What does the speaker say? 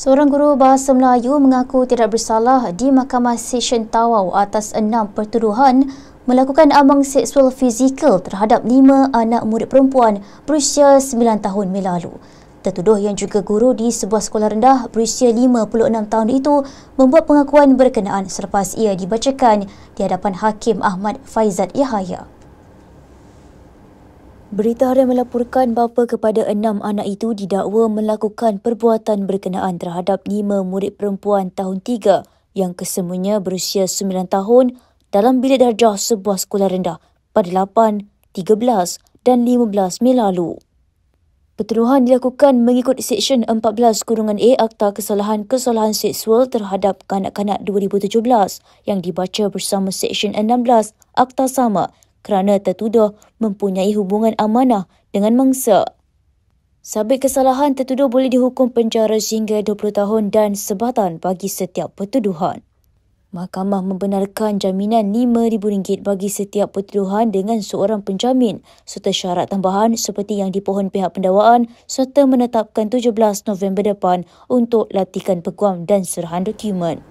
Seorang guru bahasa Melayu mengaku tidak bersalah di Mahkamah Session Tawau atas 6 pertuduhan melakukan ambang seksual fizikal terhadap 5 anak murid perempuan berusia 9 tahun melalu. Tertuduh yang juga guru di sebuah sekolah rendah berusia 56 tahun itu membuat pengakuan berkenaan selepas ia dibacakan di hadapan Hakim Ahmad Faizat Yahaya. Berita Harian melaporkan bapa kepada 6 anak itu didakwa melakukan perbuatan berkenaan terhadap 5 murid perempuan tahun 3 yang kesemuanya berusia 9 tahun dalam bilik darjah sebuah sekolah rendah pada 8, 13 dan 15 Mei lalu. Pertuduhan dilakukan mengikut Seksyen 14-A Akta Kesalahan Seksual terhadap Kanak-kanak 2017 yang dibaca bersama Seksyen 16 Akta sama kerana tertuduh mempunyai hubungan amanah dengan mangsa. Sabit kesalahan, tertuduh boleh dihukum penjara sehingga 20 tahun dan sebatan bagi setiap pertuduhan. Mahkamah membenarkan jaminan RM5,000 bagi setiap pertuduhan dengan seorang penjamin serta syarat tambahan seperti yang dipohon pihak pendakwaan serta menetapkan 17 November depan untuk latihan peguam dan serahan dokumen.